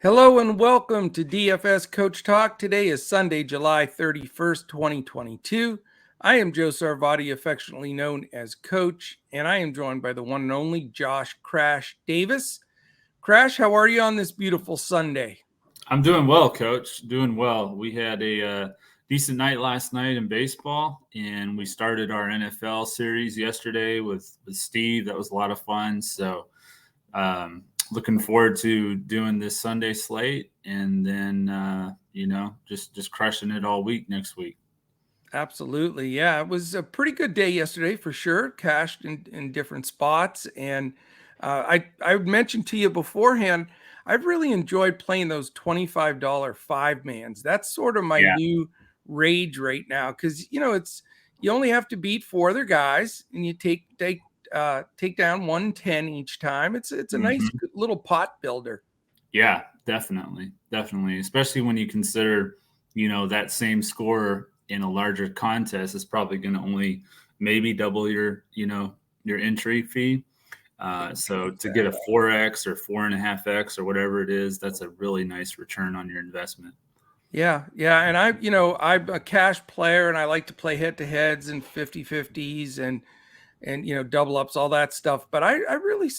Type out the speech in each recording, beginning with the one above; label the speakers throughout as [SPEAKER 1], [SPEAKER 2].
[SPEAKER 1] Hello and welcome to DFS Coach Talk. Today is Sunday, July 31st, 2022. I am Joe Sarvati, affectionately known as Coach, and I am joined by the one and only Josh Crash Davis. Crash, how are you on this beautiful Sunday?
[SPEAKER 2] I'm doing well, Coach. Doing well. We had a decent night last night in baseball, and we started our NFL series yesterday with Steve. That was a lot of fun. So looking forward to doing this Sunday slate, and then just crushing it all week next week.
[SPEAKER 1] Absolutely. Yeah, it was a pretty good day yesterday for sure. Cashed in different spots. And I mentioned to you beforehand, I've really enjoyed playing those $25 5-mans. That's sort of my
[SPEAKER 2] Yeah.
[SPEAKER 1] new rage right now because, you only have to beat four other guys and you take down 110 each time. It's a nice little pot builder.
[SPEAKER 2] Yeah, definitely. Especially when you consider, that same score in a larger contest is probably going to only maybe double your entry fee. So to get a 4x or 4.5x or whatever it is, that's a really nice return on your investment.
[SPEAKER 1] Yeah. And I'm a cash player and I like to play head to heads and 50-50s and double ups, all that stuff. But I really,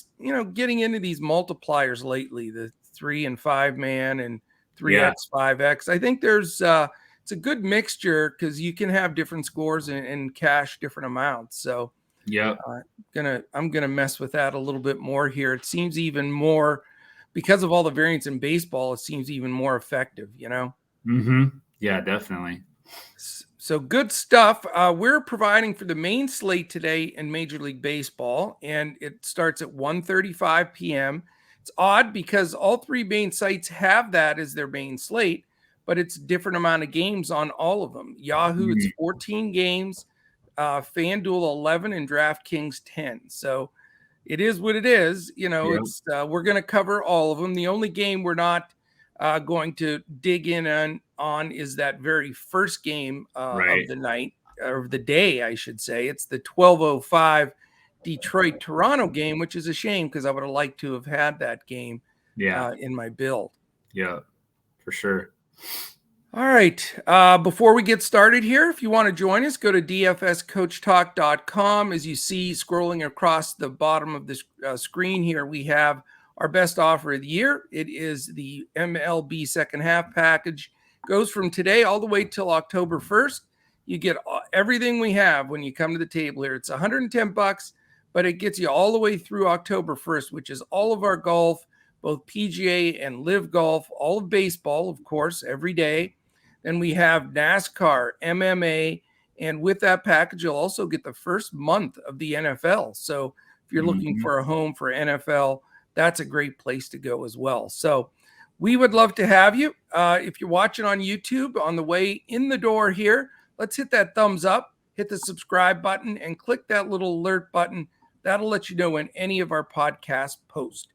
[SPEAKER 1] getting into these multipliers lately, the 3 and 5-man and 3x, 5x. I think there's it's a good mixture because you can have different scores and cash different amounts. So I'm gonna mess with that a little bit more here. It seems even more because of all the variance in baseball. It seems even more effective.
[SPEAKER 2] Yeah, definitely.
[SPEAKER 1] So good stuff. We're providing for the main slate today in Major League Baseball, and it starts at 1:35 p.m. It's odd because all three main sites have that as their main slate, but it's a different amount of games on all of them. Yahoo, it's 14 games, Fanduel 11, and Draftkings 10. So it is what it is. It's we're going to cover all of them. The only game we're not going to dig in on is that very first game of the night, or the day, I should say. It's the 12:05 Detroit-Toronto game, which is a shame because I would have liked to have had that game in my build.
[SPEAKER 2] Yeah, for sure.
[SPEAKER 1] All right. Before we get started here, if you want to join us, go to dfscoachtalk.com. As you see scrolling across the bottom of the screen here, we have our best offer of the year. It is the MLB second half package. Goes from today all the way till October 1st. You get everything we have when you come to the table here. It's $110, but it gets you all the way through October 1st, which is all of our golf, both PGA and live golf, all of baseball, of course, every day. Then we have NASCAR, MMA, and with that package, you'll also get the first month of the NFL. So if you're looking for a home for NFL, that's a great place to go as well. So we would love to have you. If you're watching on YouTube, on the way in the door here, let's hit that thumbs up, hit the subscribe button, and click that little alert button. That'll let you know when any of our podcasts post.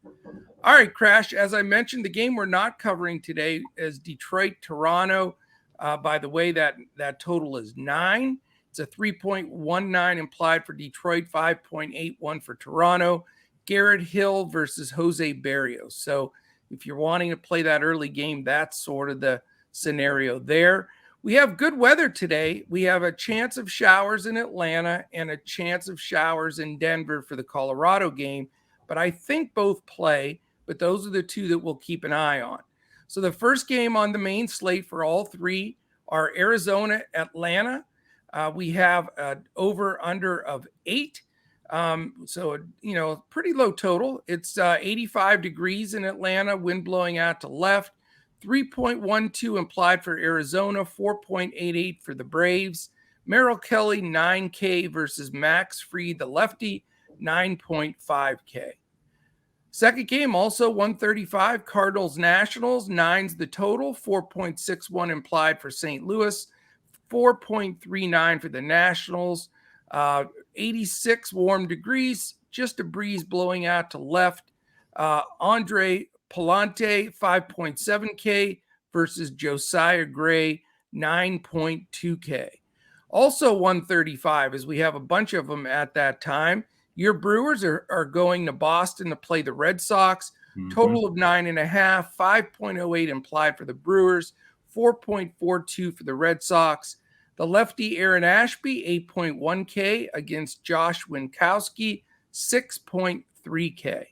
[SPEAKER 1] All right, Crash, as I mentioned, the game we're not covering today is Detroit-Toronto. By the way, that total is 9. It's a 3.19 implied for Detroit, 5.81 for Toronto. Garrett Hill versus Jose Barrios. So if you're wanting to play that early game, that's sort of the scenario there. We have good weather today. We have a chance of showers in Atlanta and a chance of showers in Denver for the Colorado game. But I think both play, but those are the two that we'll keep an eye on. So the first game on the main slate for all three are Arizona, Atlanta. We have an over-under of 8. So, pretty low total. It's 85 degrees in Atlanta, wind blowing out to left. 3.12 implied for Arizona, 4.88 for the Braves. Merrill Kelly, 9K versus Max Fried, the lefty, 9.5K. Second game, also 135, Cardinals Nationals, 9's the total, 4.61 implied for St. Louis, 4.39 for the Nationals, 86 warm degrees, just a breeze blowing out to left. Andre Palante, 5.7K versus Josiah Gray, 9.2K. Also 135, as we have a bunch of them at that time. Your Brewers are going to Boston to play the Red Sox. total of 9.5, 5.08 implied for the Brewers, 4.42 for the Red Sox. The lefty Aaron Ashby, 8.1K against Josh Winkowski, 6.3K.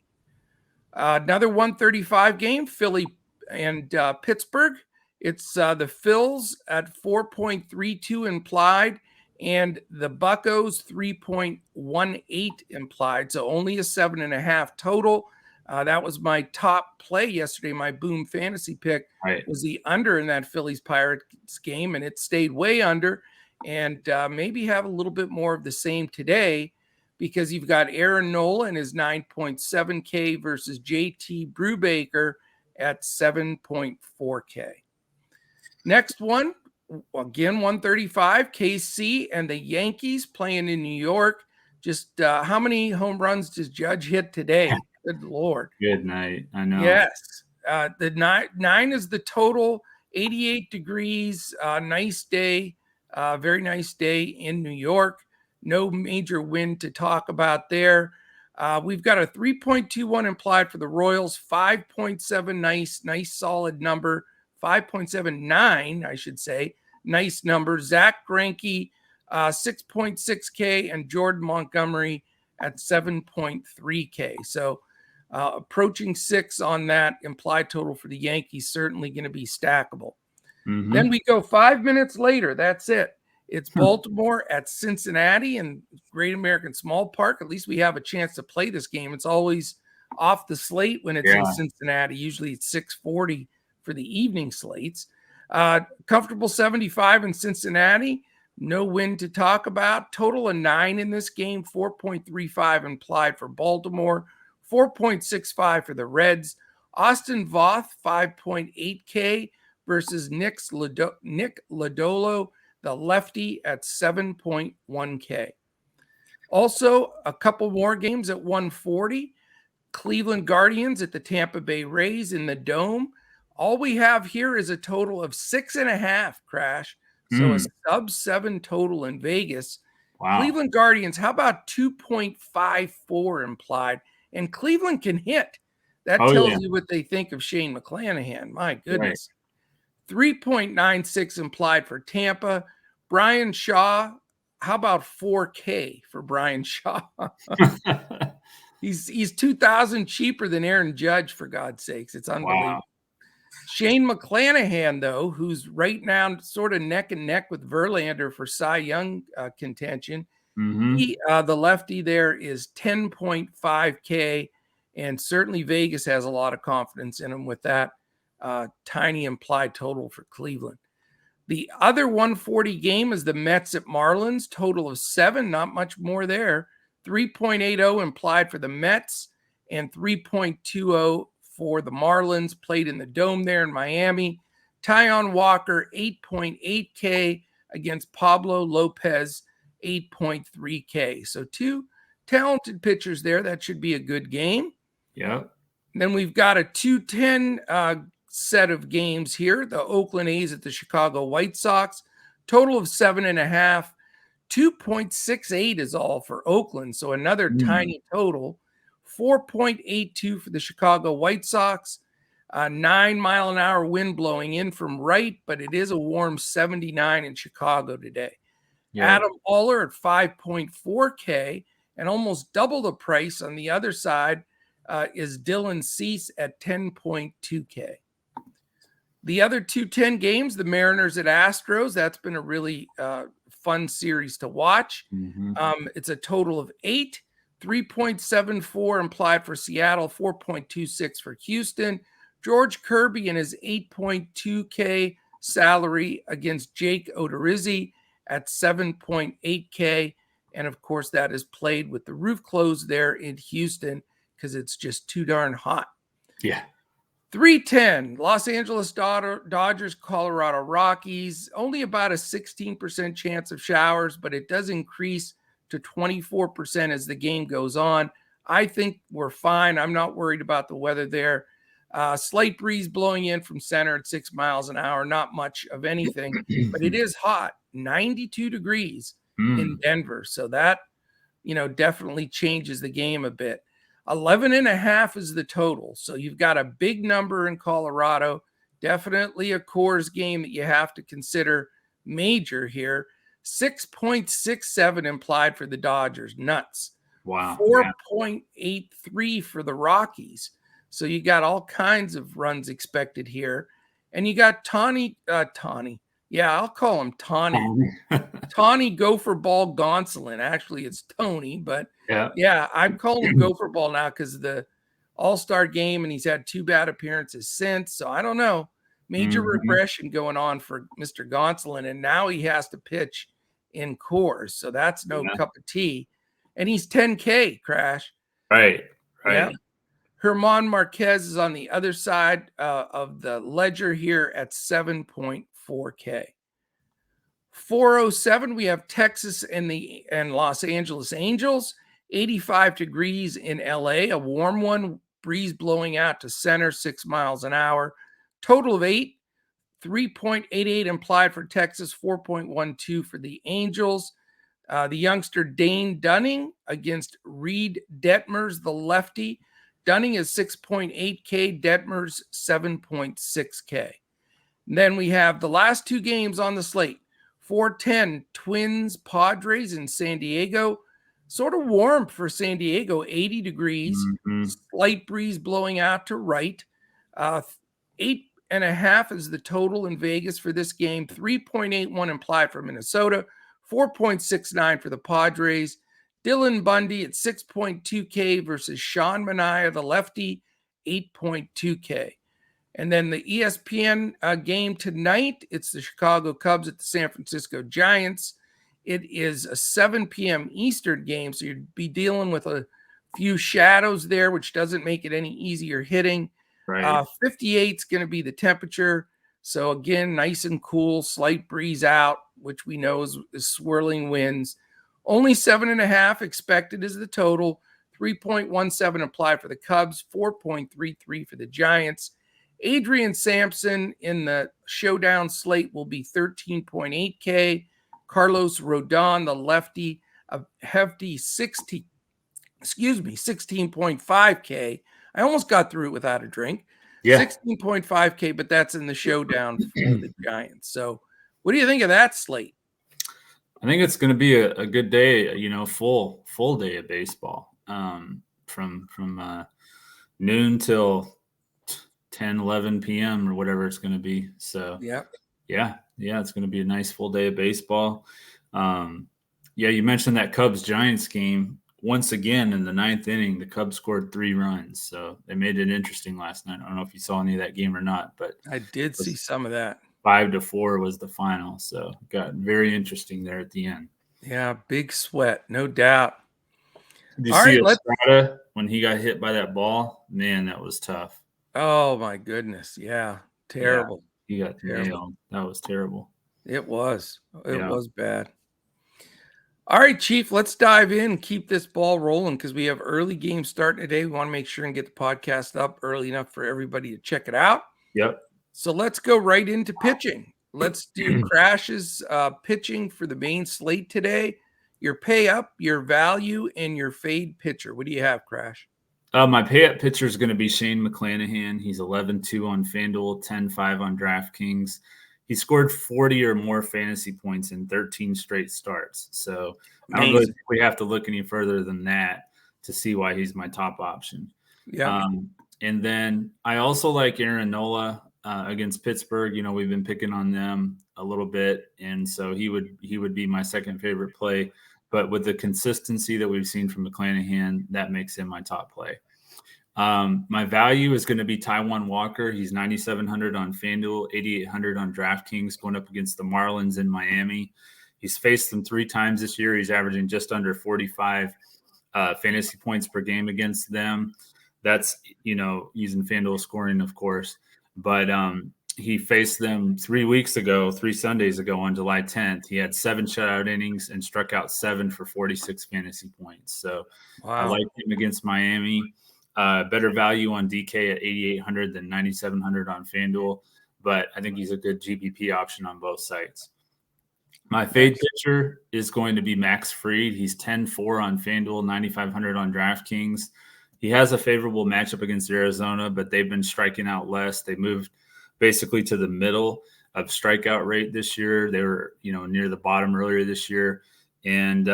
[SPEAKER 1] Another 135 game, Philly and Pittsburgh. It's the Phils at 4.32 implied and the Buccos 3.18 implied. So only a 7.5 total. That was my top play yesterday. My boom fantasy pick was the under in that Phillies Pirates game, and it stayed way under. And maybe have a little bit more of the same today, because you've got Aaron Nola and his 9.7K versus JT Brubaker at 7.4K. Next one, again, 135, KC and the Yankees playing in New York. Just how many home runs does Judge hit today? Good Lord.
[SPEAKER 2] Good night. I know.
[SPEAKER 1] Yes. The nine is the total, 88 degrees, nice day, very nice day in New York. No major wind to talk about there. We've got a 3.21 implied for the Royals, 5.7, nice solid number, 5.79, I should say, nice number. Zach Greinke, 6.6K, and Jordan Montgomery at 7.3K. So approaching 6 on that implied total for the Yankees, certainly going to be stackable. Then we go 5 minutes later. That's it. It's Baltimore at Cincinnati in Great American Small Park. At least we have a chance to play this game. It's always off the slate when it's in Cincinnati. Usually it's 6:40 for the evening slates. Comfortable 75 in Cincinnati. No win to talk about. Total of 9 in this game. 4.35 implied for Baltimore. 4.65 for the Reds. Austin Voth, 5.8K versus Nick Lodolo, the lefty, at 7.1K. Also, a couple more games at 140. Cleveland Guardians at the Tampa Bay Rays in the Dome. All we have here is a total of 6.5, Crash. So a sub-7 total in Vegas.
[SPEAKER 2] Wow.
[SPEAKER 1] Cleveland Guardians, how about 2.54 implied? And Cleveland can hit. That tells you what they think of Shane McClanahan. My goodness. 3.96 implied for Tampa. Brian Shaw, how about 4K for Brian Shaw? He's 2,000 cheaper than Aaron Judge, for God's sakes. It's unbelievable. Wow. Shane McClanahan, though, who's right now sort of neck and neck with Verlander for Cy Young contention. He, the lefty there, is 10.5K, and certainly Vegas has a lot of confidence in him with that tiny implied total for Cleveland. The other 140 game is the Mets at Marlins, total of 7, not much more there. 3.80 implied for the Mets and 3.20 for the Marlins, played in the Dome there in Miami. Taijuan Walker, 8.8K against Pablo Lopez, 8.3K. So 2 talented pitchers there. That should be a good game.
[SPEAKER 2] Yeah.
[SPEAKER 1] Then we've got a 210 set of games here. The Oakland A's at the Chicago White Sox. Total of 7.5. 2.68 is all for Oakland. So another tiny total. 4.82 for the Chicago White Sox. 9-mile-an-hour wind blowing in from right, but it is a warm 79 in Chicago today. Yeah. Adam Oller at 5.4K, and almost double the price on the other side is Dylan Cease at 10.2K. The other 210 games, the Mariners at Astros, that's been a really fun series to watch. It's a total of 8, 3.74 implied for Seattle, 4.26 for Houston. George Kirby and his 8.2K salary against Jake Odorizzi at 7.8K. And of course, that is played with the roof closed there in Houston because it's just too darn hot.
[SPEAKER 2] Yeah.
[SPEAKER 1] 310, Los Angeles Dodgers, Colorado Rockies. Only about a 16% chance of showers, but it does increase to 24% as the game goes on. I think we're fine. I'm not worried about the weather there. Slight breeze blowing in from center at 6 miles an hour. Not much of anything, but it is hot. 92 degrees in Denver. So that, definitely changes the game a bit. 11.5 is the total. So you've got a big number in Colorado. Definitely a Coors game that you have to consider major here. 6.67 implied for the Dodgers. Nuts.
[SPEAKER 2] Wow.
[SPEAKER 1] 4.83 for the Rockies. So you got all kinds of runs expected here. And you got Tawny. Yeah, I'll call him Tawny. Tawny Gopher Ball Gonsolin. Actually, it's Tony, but yeah, I'm calling him Gopher Ball now because of the All-Star game, and he's had 2 bad appearances since. So I don't know. Major regression going on for Mr. Gonsolin, and now he has to pitch in Coors. So that's no cup of tea. And he's 10K, Crash.
[SPEAKER 2] Right.
[SPEAKER 1] Yeah. Herman Marquez is on the other side of the ledger here at 7.4K. 407, we have Texas and Los Angeles Angels. 85 degrees in LA, a warm one, breeze blowing out to center, 6 miles an hour. Total of 8, 3.88 implied for Texas, 4.12 for the Angels. The youngster Dane Dunning against Reed Detmers, the lefty. Dunning is 6.8K, Detmers 7.6K. And then we have the last 2 games on the slate. 4:10, Twins, Padres in San Diego. Sort of warm for San Diego, 80 degrees. Slight breeze blowing out to right. 8.5 is the total in Vegas for this game. 3.81 implied for Minnesota. 4.69 for the Padres. Dylan Bundy at 6.2K versus Sean Manaea, the lefty, 8.2K. And then the ESPN game tonight, it's the Chicago Cubs at the San Francisco Giants. It is a 7 p.m. Eastern game, so you'd be dealing with a few shadows there, which doesn't make it any easier hitting. 58 is going to be the temperature. So again, nice and cool, slight breeze out, which we know is swirling winds. Only 7.5 expected is the total. 3.17 applied for the Cubs, 4.33 for the Giants. Adrian Sampson in the showdown slate will be 13.8K. Carlos Rodon, the lefty, a hefty 16.5K. I almost got through it without a drink. 16.5K, but that's in the showdown for the Giants. So what do you think of that slate?
[SPEAKER 2] I think it's going to be a good day, full day of baseball, from noon till 10, 11 p.m. or whatever it's going to be. So yeah, it's going to be a nice full day of baseball. You mentioned that Cubs-Giants game. Once again, in the 9th inning, the Cubs scored 3 runs. So they made it interesting last night. I don't know if you saw any of that game or not, but
[SPEAKER 1] I did see some of that.
[SPEAKER 2] 5-4 was the final. So it got very interesting there at the end.
[SPEAKER 1] Yeah, big sweat, no doubt.
[SPEAKER 2] Did you see Estrada when he got hit by that ball? Man, that was tough.
[SPEAKER 1] Oh, my goodness. Yeah, terrible.
[SPEAKER 2] Yeah, he got nailed. That was terrible.
[SPEAKER 1] It was. It was bad. All right, Chief, let's dive in and keep this ball rolling because we have early games starting today. We want to make sure and get the podcast up early enough for everybody to check it out.
[SPEAKER 2] Yep.
[SPEAKER 1] So let's go right into pitching. Let's do Crash's pitching for the main slate today. Your pay up, your value, and your fade pitcher. What do you have, Crash?
[SPEAKER 2] My pay-up pitcher is going to be Shane McClanahan. He's 11-2 on FanDuel, 10-5 on DraftKings. He scored 40 or more fantasy points in 13 straight starts. So I don't really think we have to look any further than that to see why he's my top option.
[SPEAKER 1] Yeah.
[SPEAKER 2] And then I also like Aaron Nola against Pittsburgh. We've been picking on them a little bit, and so he would be my second favorite play. But with the consistency that we've seen from McClanahan, that makes him my top play. My value is going to be Taijuan Walker. He's 9,700 on FanDuel, 8,800 on DraftKings, going up against the Marlins in Miami. He's faced them 3 times this year. He's averaging just under 45 fantasy points per game against them. That's, using FanDuel scoring, of course. But he faced them 3 Sundays ago on July 10th. He had 7 shutout innings and struck out 7 for 46 fantasy points. So I like him against Miami. Better value on DK at 8,800 than 9,700 on FanDuel, but I think he's a good GPP option on both sites. My fade pitcher is going to be Max Fried. He's 10-4 on FanDuel, 9,500 on DraftKings. He has a favorable matchup against Arizona, but they've been striking out less. They moved basically to the middle of strikeout rate this year. They were, near the bottom earlier this year. And,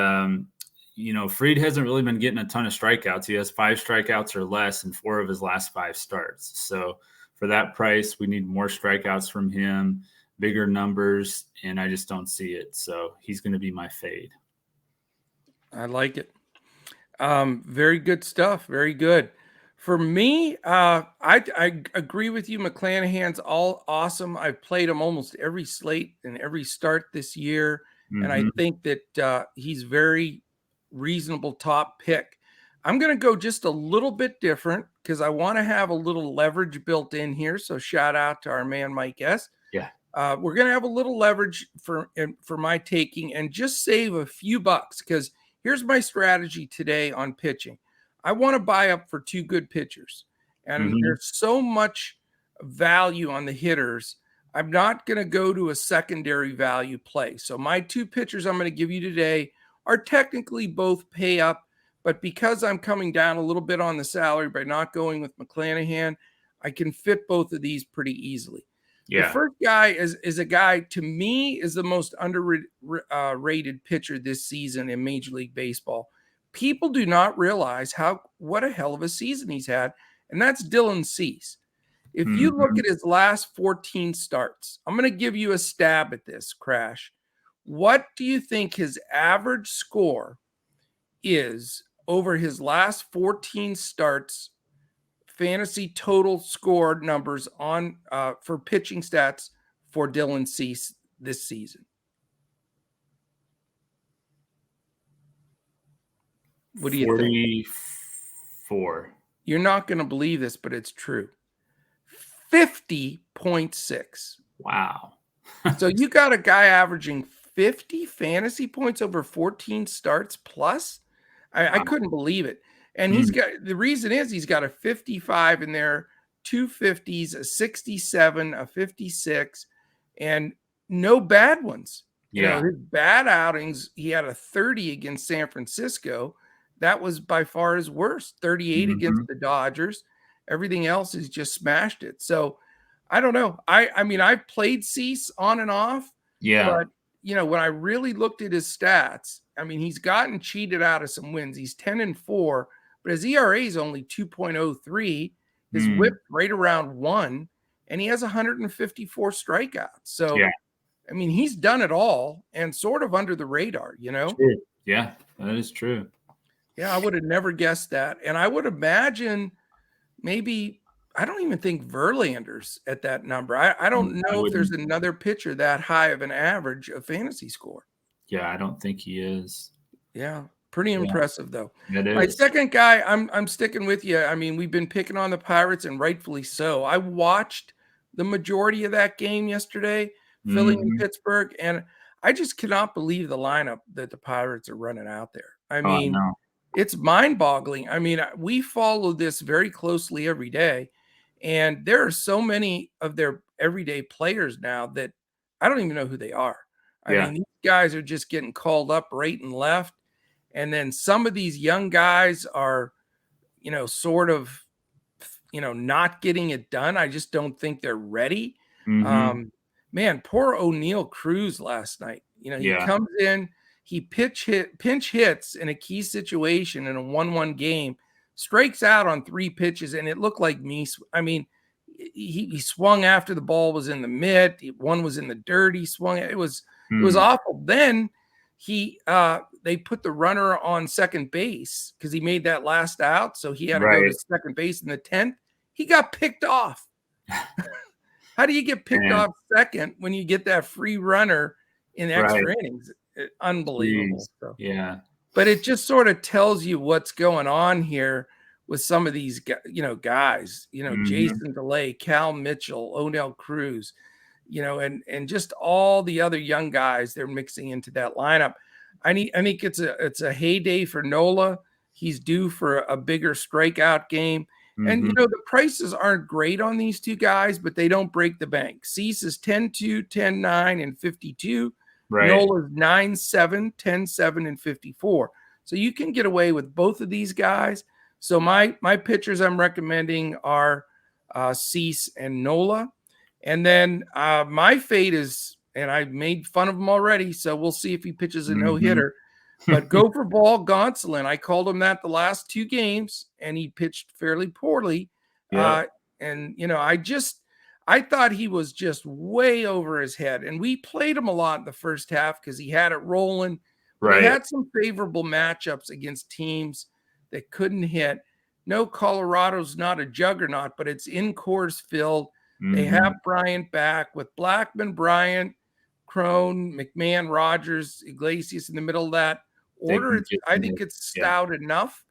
[SPEAKER 2] Fried hasn't really been getting a ton of strikeouts. He has 5 strikeouts or less in 4 of his last 5 starts. So for that price, we need more strikeouts from him, bigger numbers, and I just don't see it. So he's going to be my fade.
[SPEAKER 1] I like it. Very good stuff. Very good. For me, I agree with you. McClanahan's all awesome. I've played him almost every slate and every start this year. And I think that he's very reasonable top pick. I'm going to go just a little bit different because I want to have a little leverage built in here. So shout out to our man, Mike S.
[SPEAKER 2] Yeah.
[SPEAKER 1] We're going to have a little leverage for my taking and just save a few bucks because here's my strategy today on pitching. I want to buy up for 2 good pitchers, and there's so much value on the hitters. I'm not going to go to a secondary value play. So my 2 pitchers I'm going to give you today are technically both pay up, but because I'm coming down a little bit on the salary by not going with McClanahan, I can fit both of these pretty easily.
[SPEAKER 2] Yeah.
[SPEAKER 1] The first guy is a guy, to me, is the most underrated pitcher this season in Major League Baseball. People do not realize what a hell of a season he's had, and that's Dylan Cease. If you look at his last 14 starts, I'm going to give you a stab at this, Crash. What do you think his average score is over his last 14 starts? Fantasy total score numbers on for pitching stats for Dylan Cease this season. What do you think?
[SPEAKER 2] 44.
[SPEAKER 1] You're not going to believe this, but it's true. 50.6.
[SPEAKER 2] Wow.
[SPEAKER 1] So you got a guy averaging 50 fantasy points over 14 starts plus? I couldn't believe it. And the reason is he's got a 55 in there, 2 50s, a 67, a 56, and no bad ones.
[SPEAKER 2] Yeah.
[SPEAKER 1] His bad outings, he had a 30 against San Francisco. That was by far his worst. 38 against the Dodgers. Everything else has just smashed it. So I don't know. I mean, I've played Cease on and off.
[SPEAKER 2] Yeah.
[SPEAKER 1] But, when I really looked at his stats, I mean, he's gotten cheated out of some wins. He's 10-4. But his ERA is only 2.03. His whip right around 1, and he has 154 strikeouts. So,
[SPEAKER 2] yeah.
[SPEAKER 1] I mean, he's done it all and sort of under the radar,
[SPEAKER 2] True. Yeah, that is true.
[SPEAKER 1] Yeah, I would have never guessed that. And I would imagine maybe, I don't even think Verlander's at that number. I don't know if there's another pitcher that high of an average of fantasy score.
[SPEAKER 2] Yeah, I don't think he is.
[SPEAKER 1] Yeah. Pretty impressive, though.
[SPEAKER 2] It is.
[SPEAKER 1] My second guy, I'm sticking with you. I mean, we've been picking on the Pirates, and rightfully so. I watched the majority of that game yesterday, Philly and Pittsburgh, and I just cannot believe the lineup that the Pirates are running out there. I mean, it's mind-boggling. I mean, we follow this very closely every day, and there are so many of their everyday players now that I don't even know who they are. I mean, these guys are just getting called up right and left. And then some of these young guys are, sort of, not getting it done. I just don't think they're ready. Man, poor O'Neal Cruz last night. He comes in, he pinch hits in a key situation in a 1-1 game, strikes out on 3 pitches, and it looked like me. I mean, he swung after the ball was in the mitt. One was in the dirt. He swung. It was awful. Then they put the runner on second base because he made that last out. So he had to go to second base in the 10th. He got picked off. How do you get picked off second when you get that free runner in extra innings? Unbelievable. So, but it just sort of tells you what's going on here with some of these, guys, Jason DeLay, Cal Mitchell, O'Neal Cruz, and just all the other young guys they're mixing into that lineup. I think it's a heyday for Nola. He's due for a bigger strikeout game. And, the prices aren't great on these 2 guys, but they don't break the bank. Cease is 10-2, 10-9, and 52. Nola's 9-7, 10-7, and 54. So you can get away with both of these guys. So my pitchers I'm recommending are Cease and Nola. And then my fate is, and I made fun of him already, so we'll see if he pitches a no-hitter. But go for ball Gonsolin. I called him that the last 2 games, and he pitched fairly poorly.
[SPEAKER 2] Yep.
[SPEAKER 1] And, I thought he was just way over his head. And we played him a lot in the first half because he had it rolling. But he
[SPEAKER 2] Right.
[SPEAKER 1] had some favorable matchups against teams that couldn't hit. No, Colorado's not a juggernaut, but it's in Coors Field. They have Bryant back with Blackman, Bryant, Crone, McMahon, Rogers, Iglesias in the middle of that order. I think it's stout enough.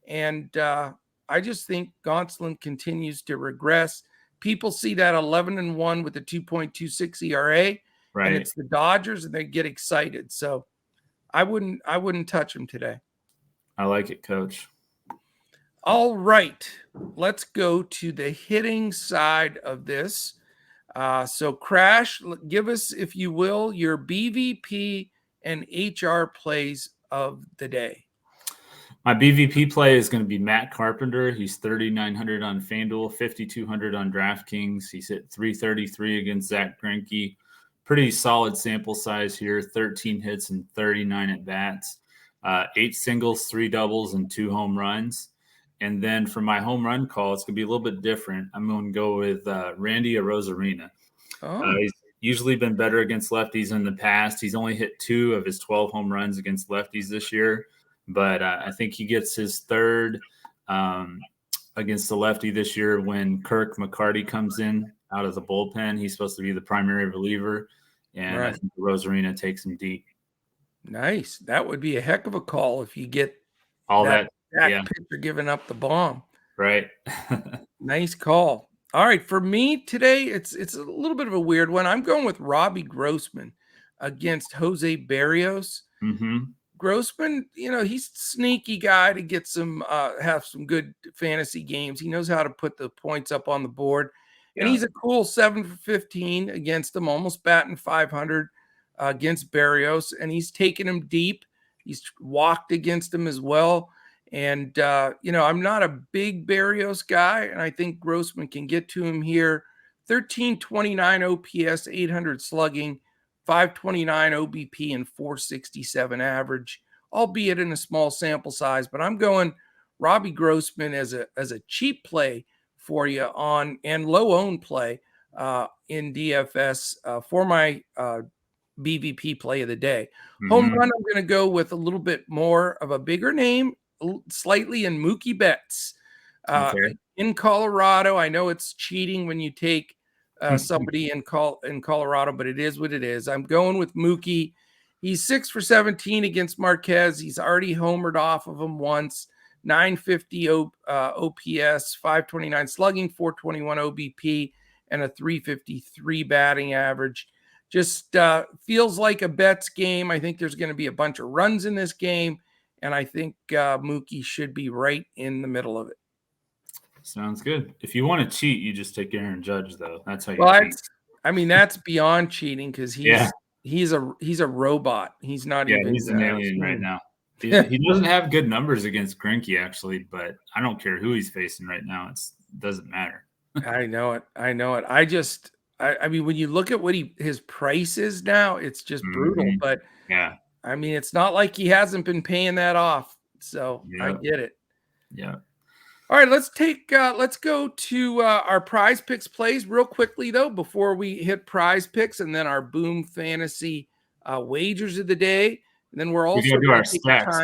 [SPEAKER 1] And I just think Gonsolin continues to regress. People see that 11-1 with a 2.26 ERA,
[SPEAKER 2] Right.
[SPEAKER 1] and it's the Dodgers, and they get excited. So I wouldn't touch him today.
[SPEAKER 2] I like it, Coach.
[SPEAKER 1] All right, let's go to the hitting side of this. So Crash, give us, if you will, your BVP and HR plays of the day.
[SPEAKER 2] My BVP play is going to be Matt Carpenter. He's 3,900 on Fanduel, 5,200 on Draftkings. He's hit 333 against Zach Greinke. Pretty solid sample size here, 13 hits and 39 at-bats, 8 singles, 3 doubles, and 2 home runs. And then for my home run call, it's going to be a little bit different. I'm going to go with Randy Arozarena. He's usually been better against lefties in the past. He's only hit 2 of his 12 home runs against lefties this year. But I think he gets his third against the lefty this year when Kirk McCarty comes in out of the bullpen. He's supposed to be the primary reliever, and right. I think Rosarina takes him deep.
[SPEAKER 1] Nice. That would be a heck of a call if you get
[SPEAKER 2] all that
[SPEAKER 1] pitcher giving up the bomb.
[SPEAKER 2] Right.
[SPEAKER 1] Nice call. All right, for me today, it's a little bit of a weird one. I'm going with Robbie Grossman against Jose Barrios. Grossman, he's a sneaky guy to get some, have some good fantasy games. He knows how to put the points up on the board. And he's a cool 7 for 15 against them, almost batting 500 against Barrios. And he's taken him deep. He's walked against him as well. And, I'm not a big Barrios guy, and I think Grossman can get to him here. 1329 OPS, 800 slugging, 529 OBP, and 467 average, albeit in a small sample size. But I'm going Robbie Grossman as a cheap play for you on and low owned play in DFS for my BVP play of the day. Home run, I'm going to go with a little bit more of a bigger name, slightly in Mookie Betts in Colorado. I know it's cheating when you take somebody in Colorado, but it is what it is. I'm going with Mookie. He's 6 for 17 against Marquez. He's already homered off of him once. 950 OPS, 529 slugging, 421 OBP, and a 353 batting average. Just feels like a Betts game. I think there's going to be a bunch of runs in this game, and I think Mookie should be right in the middle of it.
[SPEAKER 2] Sounds good. If you want to cheat, you just take Aaron Judge, though. That's how you cheat.
[SPEAKER 1] That's beyond cheating because he's a robot. He's not even.
[SPEAKER 2] He's an alien right now. He doesn't have good numbers against Greinke, actually, but I don't care who he's facing right now. It doesn't matter.
[SPEAKER 1] I know it. I mean, when you look at what his price is now, it's just brutal. But I mean, it's not like he hasn't been paying that off. So I get it.
[SPEAKER 2] Yeah.
[SPEAKER 1] All right, let's go to our prize picks plays real quickly, though, before we hit prize picks and then our boom fantasy wagers of the day. And then we're also
[SPEAKER 2] going to do our stacks.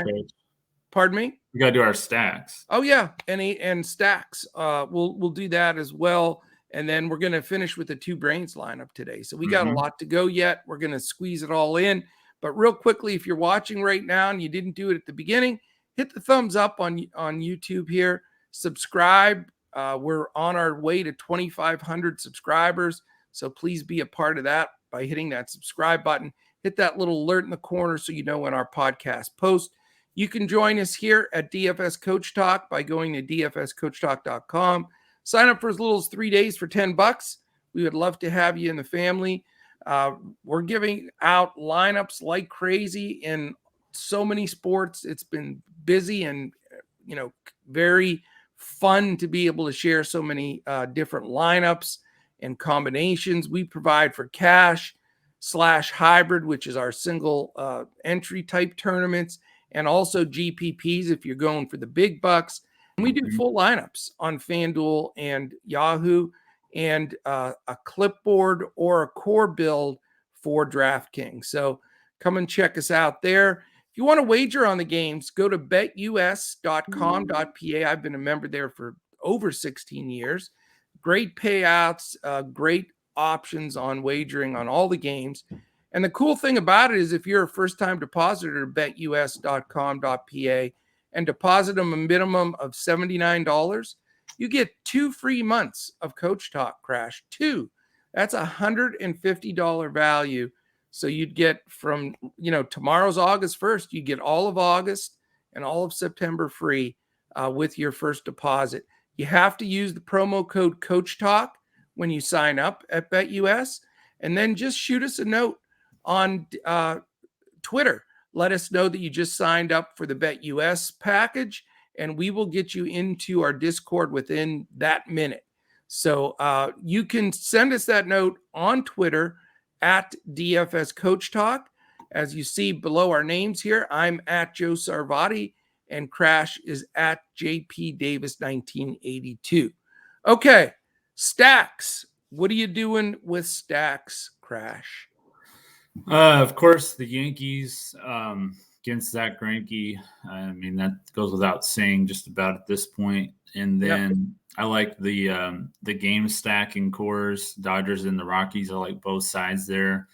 [SPEAKER 1] Pardon me?
[SPEAKER 2] We got to do our stacks.
[SPEAKER 1] Oh, yeah. And stacks. We'll do that as well. And then we're going to finish with the 2 brains lineup today. So we got a lot to go yet. We're going to squeeze it all in. But real quickly, if you're watching right now and you didn't do it at the beginning, hit the thumbs up on YouTube here. Subscribe. We're on our way to 2,500 subscribers. So please be a part of that by hitting that subscribe button. Hit that little alert in the corner so you know when our podcast posts. You can join us here at DFS Coach Talk by going to dfscoachtalk.com. Sign up for as little as 3 days for $10. We would love to have you in the family. We're giving out lineups like crazy in so many sports. It's been busy and very fun to be able to share so many different lineups and combinations. We provide for cash/hybrid, which is our single entry type tournaments, and also GPPs if you're going for the big bucks. And we do full lineups on Fanduel and Yahoo, and a clipboard or a core build for DraftKings. So come and check us out there. If you want to wager on the games, go to betus.com.pa. I've been a member there for over 16 years. Great payouts, great options on wagering on all the games. And the cool thing about it is if you're a first-time depositor to betus.com.pa and deposit a minimum of $79, you get 2 free months of Coach Talk, Crash. 2. That's $150 value. So you'd get from, tomorrow's August 1st, you get all of August and all of September free with your first deposit. You have to use the promo code Coach Talk when you sign up at BetUS, and then just shoot us a note on Twitter. Let us know that you just signed up for the BetUS package, and we will get you into our Discord within that minute. So you can send us that note on Twitter at DFS Coach Talk. As you see below our names here, I'm at Joe Sarvati, and Crash is at JP Davis 1982. Okay, stacks. What are you doing with stacks, Crash?
[SPEAKER 2] Of course, the Yankees against Zach Greinke. I mean, that goes without saying just about at this point. And then I like the game stacking cores, Dodgers and the Rockies. I like both sides there.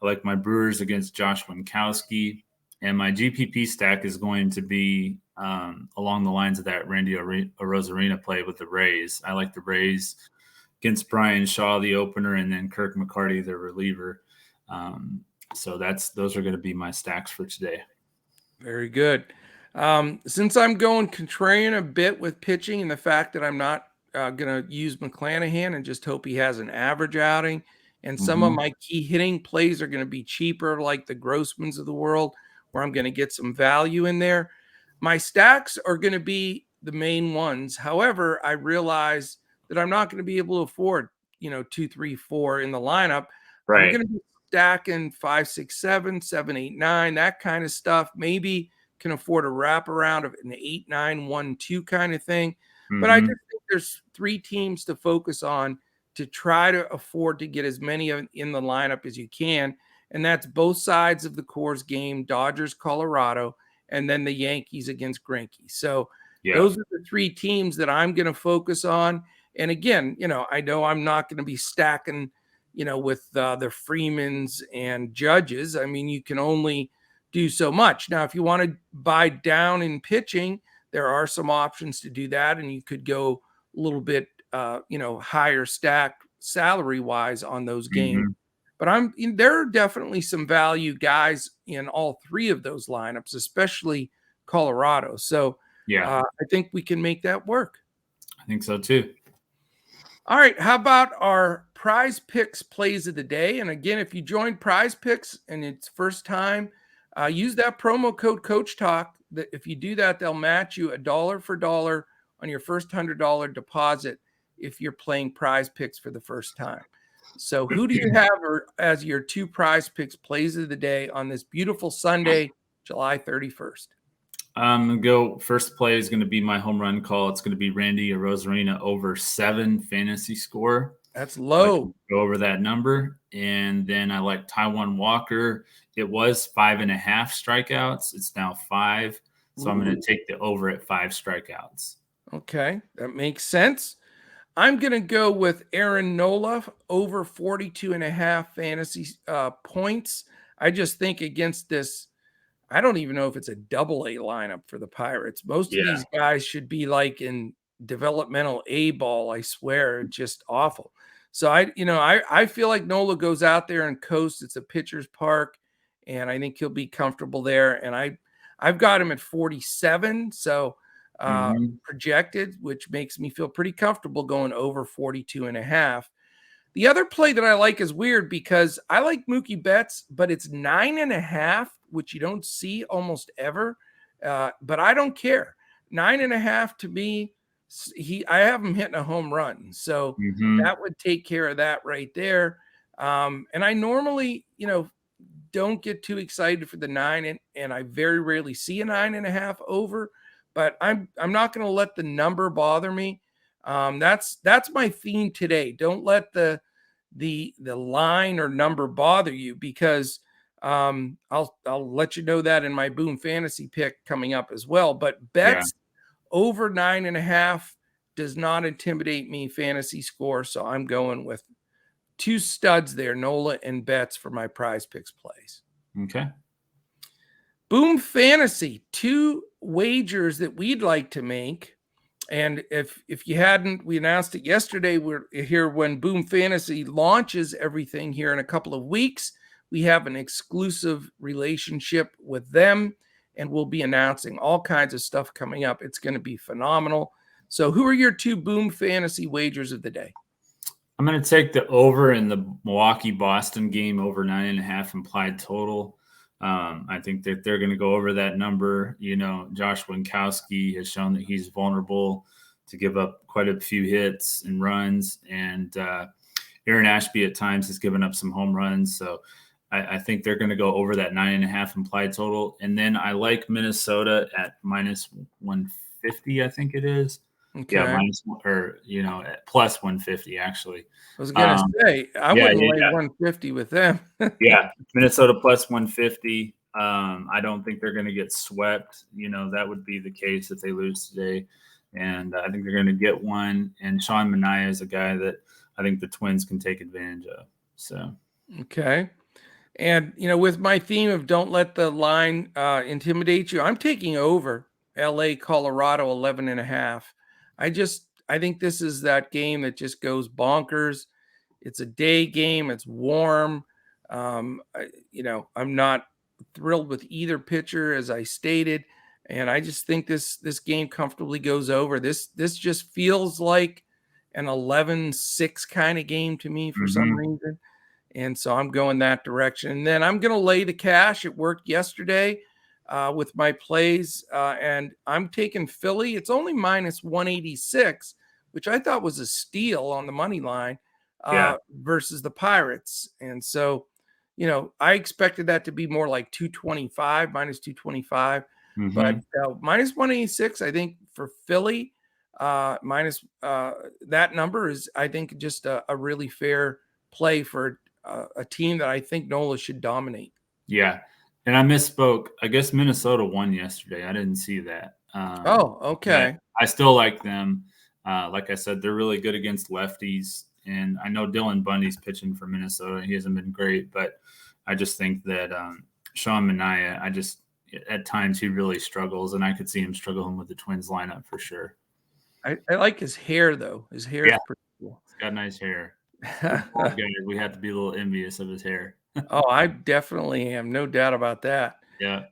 [SPEAKER 2] I like my Brewers against Josh Winkowski. And my GPP stack is going to be along the lines of that Randy Arozarena play with the Rays. I like the Rays against Brian Shaw, the opener, and then Kirk McCarty, the reliever. So those are going to be my stacks for today.
[SPEAKER 1] Very good. Since I'm going contrarian a bit with pitching and the fact that I'm not going to use McClanahan and just hope he has an average outing, and some of my key hitting plays are going to be cheaper, like the Grossmans of the world, where I'm going to get some value in there. My stacks are going to be the main ones. However, I realize that I'm not going to be able to afford, 2, 3, 4 in the lineup. Right. I'm going to be stacking 5, 6, 7, 7, 8, 9, that kind of stuff. Maybe can afford a wraparound of an 8, 9, 1, 2 kind of thing. But I just think there's 3 teams to focus on to try to afford to get as many in the lineup as you can. And that's both sides of the Coors game, Dodgers, Colorado, and then the Yankees against Greinke. So those are the 3 teams that I'm going to focus on. And again, I know I'm not going to be stacking, with the Freemans and Judges. I mean, you can only do so much. Now, if you want to buy down in pitching, there are some options to do that. And you could go a little bit, higher stack salary-wise on those games. But there are definitely some value guys in all 3 of those lineups, especially Colorado. So I think we can make that work.
[SPEAKER 2] I think so too.
[SPEAKER 1] All right. How about our PrizePicks plays of the day? And again, if you join PrizePicks and it's first time, use that promo code Coach Talk. If you do that, they'll match you $1 for $1 on your first $100 deposit if you're playing PrizePicks for the first time. So who do you have as your 2 PrizePicks plays of the day on this beautiful Sunday, July 31st?
[SPEAKER 2] I'm going to go first play is going to be my home run call. It's going to be Randy Arozarena over 7 fantasy score.
[SPEAKER 1] That's low.
[SPEAKER 2] Go over that number. And then I like Taijuan Walker. It was 5.5 strikeouts. It's now 5. So I'm going to take the over at 5 strikeouts.
[SPEAKER 1] Okay. That makes sense. I'm going to go with Aaron Nola over 42.5 fantasy points. I just think against this, I don't even know if it's a AA lineup for the Pirates. Most of these guys should be like in developmental A ball. I swear, it's just awful. So I feel like Nola goes out there and coasts. It's a pitcher's park, and I think he'll be comfortable there. And I've got him at 47. So projected, which makes me feel pretty comfortable going over 42.5. The other play that I like is weird because I like Mookie Betts, but it's 9.5, which you don't see almost ever. But I don't care. 9.5 to me, I have him hitting a home run. So that would take care of that right there. And I normally, don't get too excited for the 9, and I very rarely see a 9.5 over, but I'm not going to let the number bother me. That's my theme today. Don't let the line or number bother you, because I'll let you know that in my Boom Fantasy pick coming up as well. But bets over 9.5 does not intimidate me fantasy score, so I'm going with 2 studs there, Nola and Betts, for my PrizePicks plays.
[SPEAKER 2] Okay.
[SPEAKER 1] Boom Fantasy, 2 wagers that we'd like to make. And if you hadn't, we announced it yesterday. We're here when Boom Fantasy launches everything here in a couple of weeks. We have an exclusive relationship with them, and we'll be announcing all kinds of stuff coming up. It's going to be phenomenal. So who are your 2 Boom Fantasy wagers of the day?
[SPEAKER 2] I'm going to take the over in the Milwaukee-Boston game, over 9.5 implied total. I think that they're going to go over that number. Josh Winkowski has shown that he's vulnerable to give up quite a few hits and runs. And Aaron Ashby at times has given up some home runs. So I think they're going to go over that 9.5 implied total. And then I like Minnesota at minus 150, I think it is.
[SPEAKER 1] Okay.
[SPEAKER 2] Yeah, at plus 150, actually.
[SPEAKER 1] I was going to say, I wouldn't lay 150 with them.
[SPEAKER 2] Yeah, Minnesota plus 150. I don't think they're going to get swept. That would be the case if they lose today. And I think they're going to get one. And Sean Manaea is a guy that I think the Twins can take advantage of. So,
[SPEAKER 1] okay. And, with my theme of don't let the line intimidate you, I'm taking over LA, Colorado, 11.5. I think this is that game that just goes bonkers. It's a day game. It's warm. I'm not thrilled with either pitcher, as I stated, and I just think this game comfortably goes over. This just feels like an 11-6 kind of game to me for some reason, and so I'm going that direction. And then I'm going to lay the cash. It worked yesterday with my plays, and I'm taking Philly. It's only minus 186, which I thought was a steal on the money line. Versus the Pirates. And so, I expected that to be more like 225, minus 225, but minus 186, I think for Philly, minus that number is, I think, just a really fair play for a team that I think Nola should dominate.
[SPEAKER 2] Yeah. And I misspoke. I guess Minnesota won yesterday. I didn't see that.
[SPEAKER 1] Okay.
[SPEAKER 2] I still like them. Like I said, they're really good against lefties. And I know Dylan Bundy's pitching for Minnesota. He hasn't been great, but I just think that Sean Manaea, at times he really struggles, and I could see him struggling with the Twins lineup for sure.
[SPEAKER 1] I like his hair, though. His hair is pretty cool.
[SPEAKER 2] He's got nice hair. We have to be a little envious of his hair.
[SPEAKER 1] Oh, I definitely am. No doubt about that.
[SPEAKER 2] Yeah.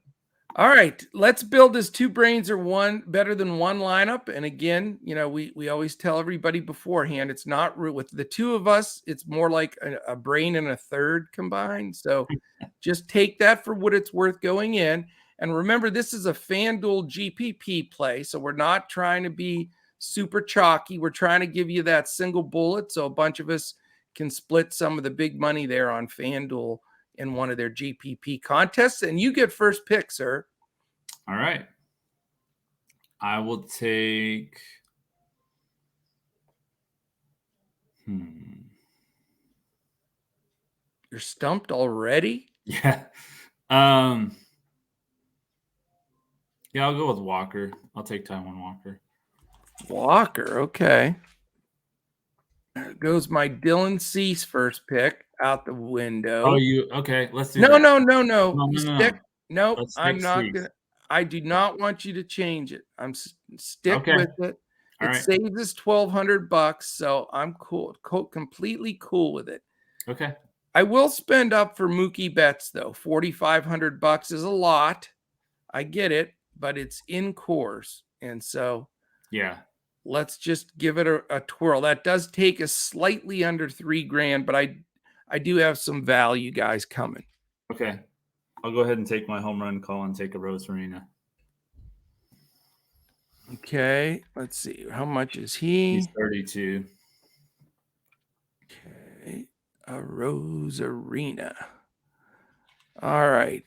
[SPEAKER 1] All right, let's build this 2 brains or one better than one lineup. And again, we always tell everybody beforehand, it's not with the 2 of us, it's more like a brain and a third combined. So just take that for what it's worth going in. And remember, this is a Fanduel GPP play, so we're not trying to be super chalky. We're trying to give you that single bullet so a bunch of us can split some of the big money there on Fanduel in one of their GPP contests, and you get first pick, sir.
[SPEAKER 2] All right. I will take
[SPEAKER 1] You're stumped already?
[SPEAKER 2] Yeah. Yeah, I'll go with Walker. I'll take Taijuan Walker.
[SPEAKER 1] Walker, okay. There goes my Dylan Cease first pick out the window.
[SPEAKER 2] Okay? Let's do
[SPEAKER 1] that.
[SPEAKER 2] No.
[SPEAKER 1] No, I'm not going to. I do not want you to change it. I'm stick with it. It saves us $1,200, so I'm completely cool with it.
[SPEAKER 2] Okay.
[SPEAKER 1] I will spend up for Mookie Betts, though. $4,500 is a lot. I get it, but it's in course, and so let's just give it a twirl. That does take us slightly under $3,000, but I do have some value guys coming.
[SPEAKER 2] Okay. I'll go ahead and take my home run call and take a Rose Arena.
[SPEAKER 1] Okay, let's see. How much is he?
[SPEAKER 2] He's 32.
[SPEAKER 1] Okay, a Rose Arena. All right.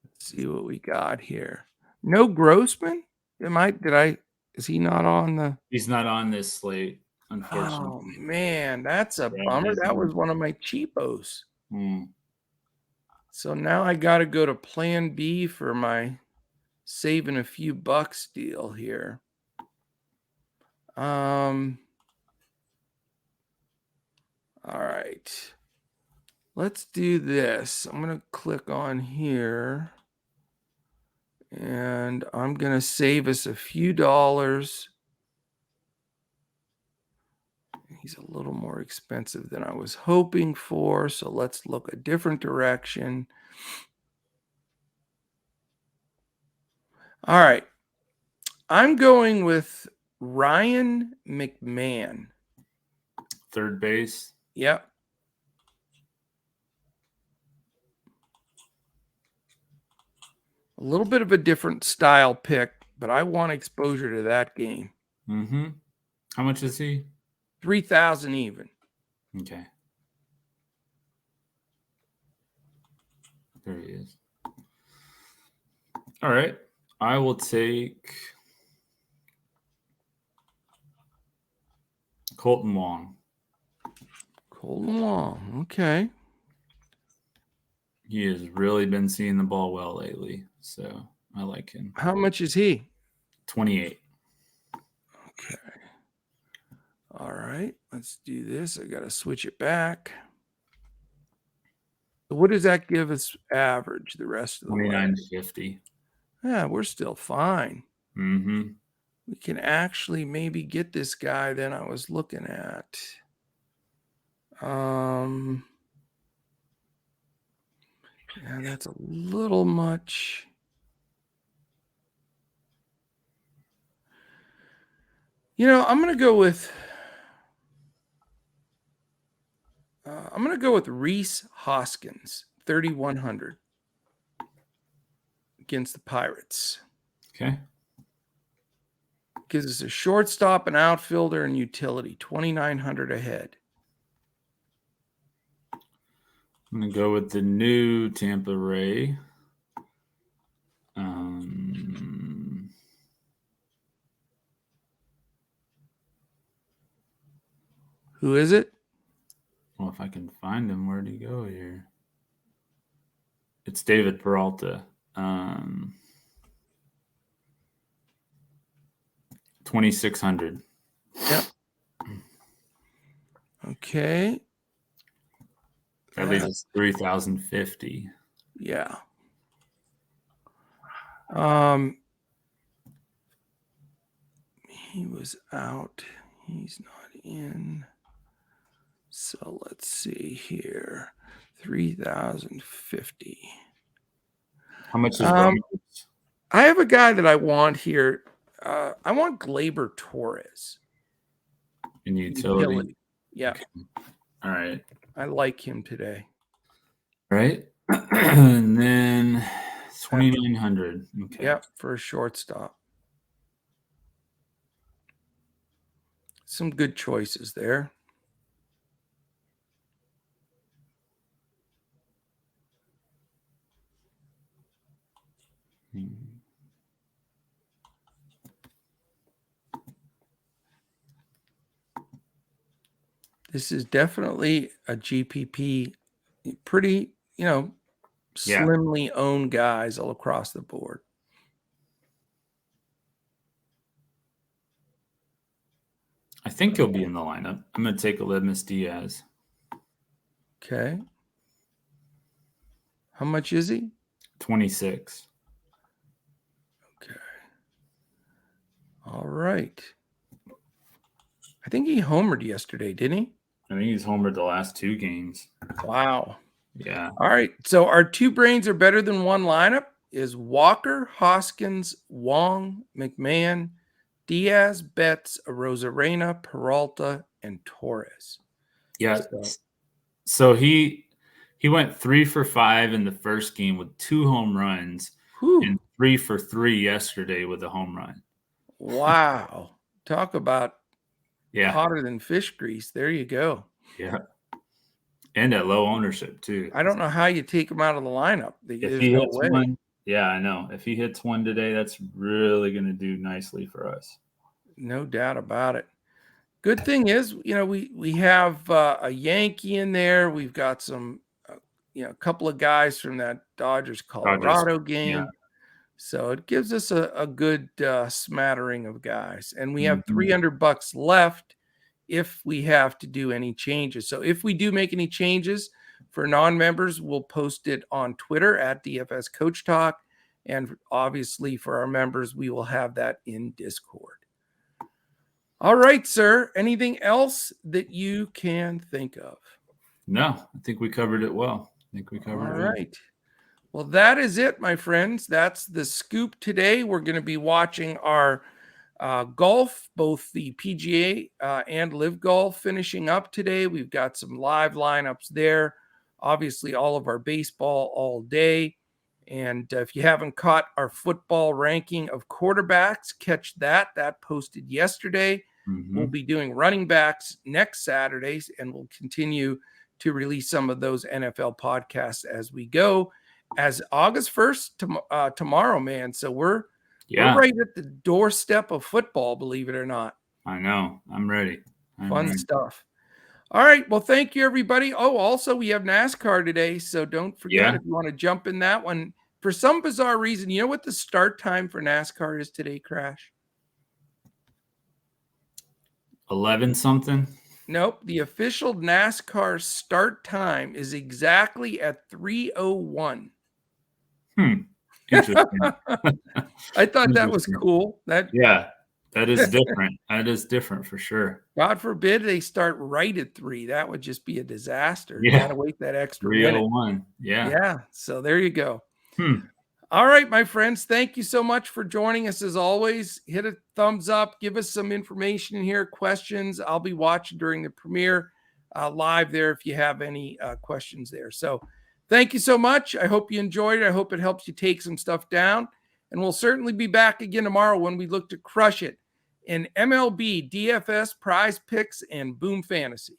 [SPEAKER 1] Let's see what we got here. No Grossman? Is he not on the?
[SPEAKER 2] He's not on this slate,
[SPEAKER 1] Oh,
[SPEAKER 2] unfortunately.
[SPEAKER 1] man, that's a
[SPEAKER 2] Yeah,
[SPEAKER 1] bummer.
[SPEAKER 2] he's
[SPEAKER 1] That
[SPEAKER 2] not.
[SPEAKER 1] was one of my cheapos.
[SPEAKER 2] Hmm.
[SPEAKER 1] So now I got to go to Plan B for my saving a few bucks deal here. All right. Let's do this. I'm going to click on here and I'm going to save us a few dollars. He's a little more expensive than I was hoping for, so let's look a different direction. All right. I'm going with Ryan McMahon.
[SPEAKER 2] Third base.
[SPEAKER 1] Yep. A little bit of a different style pick, but I want exposure to that game.
[SPEAKER 2] Mm-hmm. How much is he?
[SPEAKER 1] 3,000 even.
[SPEAKER 2] Okay. There he is. All right. I will take Colton Wong.
[SPEAKER 1] Colton Wong. Okay.
[SPEAKER 2] He has really been seeing the ball well lately, so I like him.
[SPEAKER 1] How much is he?
[SPEAKER 2] 28.
[SPEAKER 1] Okay. All right. Let's do this. I got to switch it back. What does that give us average the rest of the way?
[SPEAKER 2] 29.50.
[SPEAKER 1] Yeah, we're still fine.
[SPEAKER 2] Mm-hmm.
[SPEAKER 1] We can actually maybe get this guy then I was looking at. Yeah, that's a little much. I'm going to go with Reese Hoskins, 3,100 against the Pirates.
[SPEAKER 2] Okay.
[SPEAKER 1] Gives us a shortstop, an outfielder, and utility, 2,900 ahead.
[SPEAKER 2] I'm going to go with the new Tampa Ray.
[SPEAKER 1] Who is it?
[SPEAKER 2] Well, if I can find him, where'd he go here? It's David Peralta. 2,600.
[SPEAKER 1] Yep. Okay.
[SPEAKER 2] That leaves us 3,050.
[SPEAKER 1] Yeah. He was out. He's not in. So let's see here. 3,050.
[SPEAKER 2] How much is Ramos?
[SPEAKER 1] I have a guy that I want here. I want Gleyber Torres.
[SPEAKER 2] In utility.
[SPEAKER 1] Yeah.
[SPEAKER 2] Okay. All right.
[SPEAKER 1] I like him today.
[SPEAKER 2] All right. And then 2,900. Okay.
[SPEAKER 1] Yep, for a shortstop. Some good choices there. This is definitely a GPP, pretty, slimly owned guys all across the board.
[SPEAKER 2] I think he'll be in the lineup. I'm going to take Aledmus Diaz.
[SPEAKER 1] Okay. How much is he?
[SPEAKER 2] 26.
[SPEAKER 1] Okay. All right. I think he homered yesterday, didn't he?
[SPEAKER 2] I think he's homered the last 2 games.
[SPEAKER 1] Wow.
[SPEAKER 2] Yeah.
[SPEAKER 1] All right. So our 2 brains are better than one lineup is Walker, Hoskins, Wong, McMahon, Diaz, Betts, Arozarena, Peralta, and Torres.
[SPEAKER 2] Yeah. So he went 3 for 5 in the first game with 2 home runs and 3 for 3 yesterday with a home run.
[SPEAKER 1] Wow. Talk about
[SPEAKER 2] Yeah.
[SPEAKER 1] hotter than fish grease. There you go.
[SPEAKER 2] Yeah. And at low ownership too.
[SPEAKER 1] I don't know how you take him out of the lineup.
[SPEAKER 2] If
[SPEAKER 1] There's
[SPEAKER 2] he
[SPEAKER 1] no
[SPEAKER 2] hits
[SPEAKER 1] way.
[SPEAKER 2] one, yeah, I know. If he hits one today, that's really going to do nicely for us.
[SPEAKER 1] No doubt about it. Good thing is, we have a Yankee in there. We've got some, a couple of guys from that Dodgers Colorado game.
[SPEAKER 2] Yeah.
[SPEAKER 1] So it gives us a good smattering of guys. And we have
[SPEAKER 2] Mhm.
[SPEAKER 1] $300 left if we have to do any changes. So if we do make any changes for non-members, we'll post it on Twitter at DFS Coach Talk. And obviously for our members, we will have that in Discord. All right, sir. Anything else that you can think of?
[SPEAKER 2] No, I think we covered it well.
[SPEAKER 1] All right. Well, that is it, my friends. That's the scoop today. We're going to be watching our golf, both the PGA and Live Golf finishing up today. We've got some live lineups there. Obviously, all of our baseball all day. And if you haven't caught our football ranking of quarterbacks, catch that. That posted yesterday. We'll be doing running backs next Saturdays, and we'll continue to release some of those NFL podcasts as we go. As August 1st tomorrow, man. So we're right at the doorstep of football, believe it or not.
[SPEAKER 2] I know. I'm ready.
[SPEAKER 1] Fun stuff. All right. Well, thank you, everybody. Oh, also, we have NASCAR today, so don't forget if you want to jump in that one. For some bizarre reason, you know what the start time for NASCAR is today, Crash?
[SPEAKER 2] 11 something?
[SPEAKER 1] Nope. The official NASCAR start time is exactly at 3:01.
[SPEAKER 2] Interesting.
[SPEAKER 1] I thought that was cool.
[SPEAKER 2] That is different. That is different for sure.
[SPEAKER 1] God forbid they start right at 3. That would just be a disaster.
[SPEAKER 2] Yeah.
[SPEAKER 1] You got to wait that extra minute.
[SPEAKER 2] 3:01. Yeah.
[SPEAKER 1] Yeah. So there you go. All right, my friends. Thank you so much for joining us as always. Hit a thumbs up. Give us some information here, questions. I'll be watching during the premiere live there if you have any questions there. So thank you so much. I hope you enjoyed it. I hope it helps you take some stuff down. And we'll certainly be back again tomorrow when we look to crush it in MLB, DFS, PrizePicks, and Boom Fantasy.